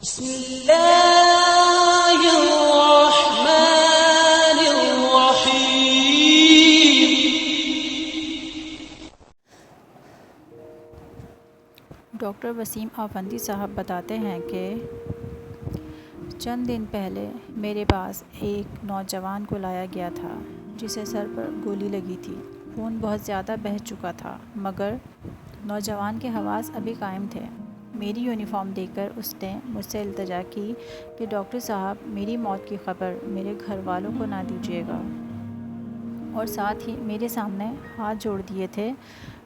بسم اللہ الرحمن الرحیم۔ ڈاکٹر وسیم آفندی صاحب بتاتے ہیں کہ چند دن پہلے میرے پاس ایک نوجوان کو لایا گیا تھا جسے سر پر گولی لگی تھی۔ خون بہت زیادہ بہہ چکا تھا مگر نوجوان کے حواس ابھی قائم تھے۔ میری یونیفارم دیکھ کر اس نے مجھ سے التجا کی کہ ڈاکٹر صاحب میری موت کی خبر میرے گھر والوں کو نہ دیجیے گا، اور ساتھ ہی میرے سامنے ہاتھ جوڑ دیے تھے۔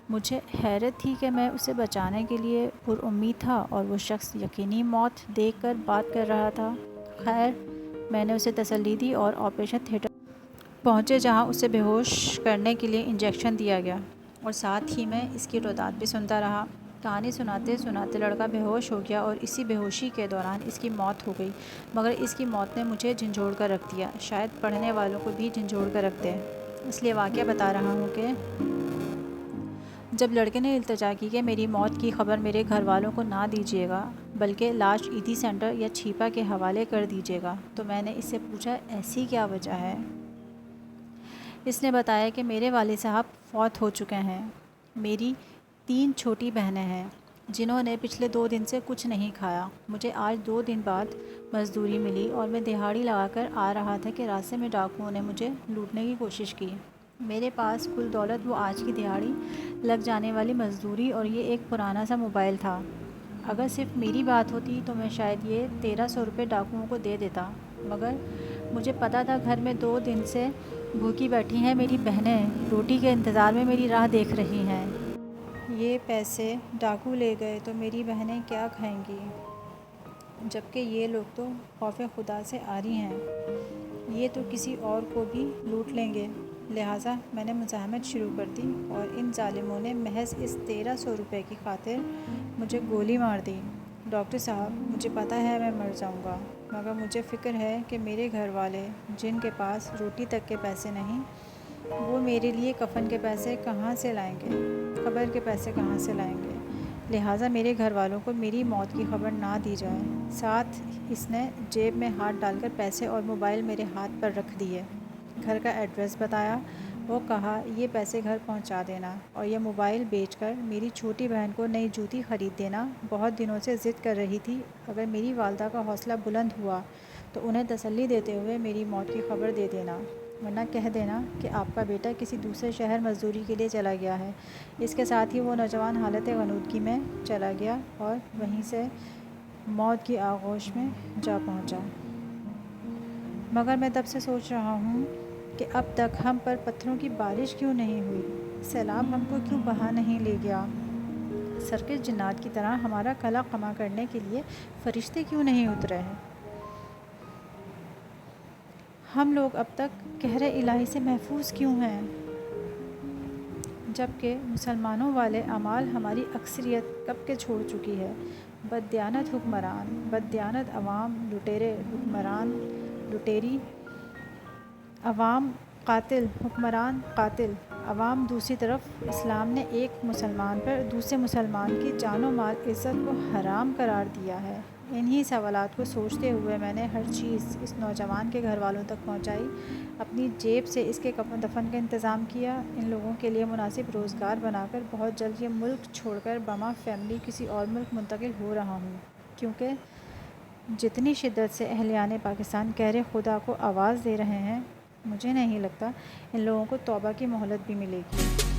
مجھے حیرت تھی کہ میں اسے بچانے کے لیے پر امید تھا اور وہ شخص یقینی موت دیکھ کر بات کر رہا تھا۔ خیر، میں نے اسے تسلی دی اور آپریشن تھیٹر پہنچے جہاں اسے بے ہوش کرنے کے لیے انجیکشن دیا گیا، اور ساتھ ہی میں اس کی رداد بھی سنتا رہا۔ کہانی سناتے سناتے لڑکا بے ہوش ہو گیا اور اسی بے ہوشی کے دوران اس کی موت ہو گئی، مگر اس کی موت نے مجھے جھنجھوڑ کر رکھ دیا، شاید پڑھنے والوں کو بھی جھنجھوڑ کر رکھ دے۔ اس لیے واقعہ بتا رہا ہوں کہ جب لڑکے نے التجا کی کہ میری موت کی خبر میرے گھر والوں کو نہ دیجیے گا بلکہ لاش عیدی سینٹر یا چھیپا کے حوالے کر دیجیے گا، تو میں نے اس سے پوچھا ایسی کیا وجہ ہے؟ اس نے بتایا کہ میرے والد صاحب فوت ہو چکے ہیں۔ میری 3 چھوٹی بہنیں ہیں جنہوں نے پچھلے 2 دن سے کچھ نہیں کھایا۔ مجھے آج 2 دن بعد مزدوری ملی اور میں دہاڑی لگا کر آ رہا تھا کہ راستے میں ڈاکوؤں نے مجھے لوٹنے کی کوشش کی۔ میرے پاس کل دولت وہ آج کی دہاڑی لگ جانے والی مزدوری اور یہ ایک پرانا سا موبائل تھا۔ اگر صرف میری بات ہوتی تو میں شاید یہ 1300 روپے ڈاکوؤں کو دے دیتا، مگر مجھے پتہ تھا گھر میں 2 دن سے بھوکی بیٹھی ہیں میری بہنیں، روٹی کے انتظار میں میری راہ دیکھ رہی ہیں۔ یہ پیسے ڈاکو لے گئے تو میری بہنیں کیا کھائیں گی؟ جبکہ یہ لوگ تو خوف خدا سے عاری ہیں، یہ تو کسی اور کو بھی لوٹ لیں گے۔ لہٰذا میں نے مزاحمت شروع کر دی اور ان ظالموں نے محض اس 1300 روپے کی خاطر مجھے گولی مار دی۔ ڈاکٹر صاحب، مجھے پتہ ہے میں مر جاؤں گا، مگر مجھے فکر ہے کہ میرے گھر والے جن کے پاس روٹی تک کے پیسے نہیں، وہ میرے لیے کفن کے پیسے کہاں سے لائیں گے، قبر کے پیسے کہاں سے لائیں گے؟ لہٰذا میرے گھر والوں کو میری موت کی خبر نہ دی جائے۔ ساتھ اس نے جیب میں ہاتھ ڈال کر پیسے اور موبائل میرے ہاتھ پر رکھ دیے۔ گھر کا ایڈریس بتایا اور کہا یہ پیسے گھر پہنچا دینا اور یہ موبائل بیچ کر میری چھوٹی بہن کو نئی جوتی خرید دینا۔ بہت دنوں سے ضد کر رہی تھی، اگر میری والدہ کا حوصلہ بلند ہوا تو انہیں تسلی دیتے ہوئے میری موت کی خبر دے دینا، ورنہ کہہ دینا کہ آپ کا بیٹا کسی دوسرے شہر مزدوری کے لیے چلا گیا ہے۔ اس کے ساتھ ہی وہ نوجوان حالت غنودگی میں چلا گیا اور وہیں سے موت کی آغوش میں جا پہنچا۔ مگر میں تب سے سوچ رہا ہوں کہ اب تک ہم پر پتھروں کی بارش کیوں نہیں ہوئی؟ سیلاب ہم کو کیوں بہا نہیں لے گیا؟ سرکش جنات کی طرح ہمارا قلع قمع کرنے کے لیے فرشتے کیوں نہیں اترے ہیں؟ ہم لوگ اب تک قہر الہی سے محفوظ کیوں ہیں؟ جبکہ مسلمانوں والے اعمال ہماری اکثریت کب کے چھوڑ چکی ہے۔ بددیانت حکمران، بددیانت عوام، لٹیرے حکمران لٹیری، عوام قاتل، حکمران قاتل، عوام دوسری طرف۔ اسلام نے ایک مسلمان پر دوسرے مسلمان کی جان و مال عزت کو حرام قرار دیا ہے۔ انہی سوالات کو سوچتے ہوئے میں نے ہر چیز اس نوجوان کے گھر والوں تک پہنچائی، اپنی جیب سے اس کے کفن دفن کا انتظام کیا، ان لوگوں کے لیے مناسب روزگار بنا کر بہت جلد یہ ملک چھوڑ کر بما فیملی کسی اور ملک منتقل ہو رہا ہوں، کیونکہ جتنی شدت سے اہلیان پاکستان قہر خدا کو آواز دے رہے ہیں، مجھے نہیں لگتا ان لوگوں کو توبہ کی مہلت بھی ملے گی۔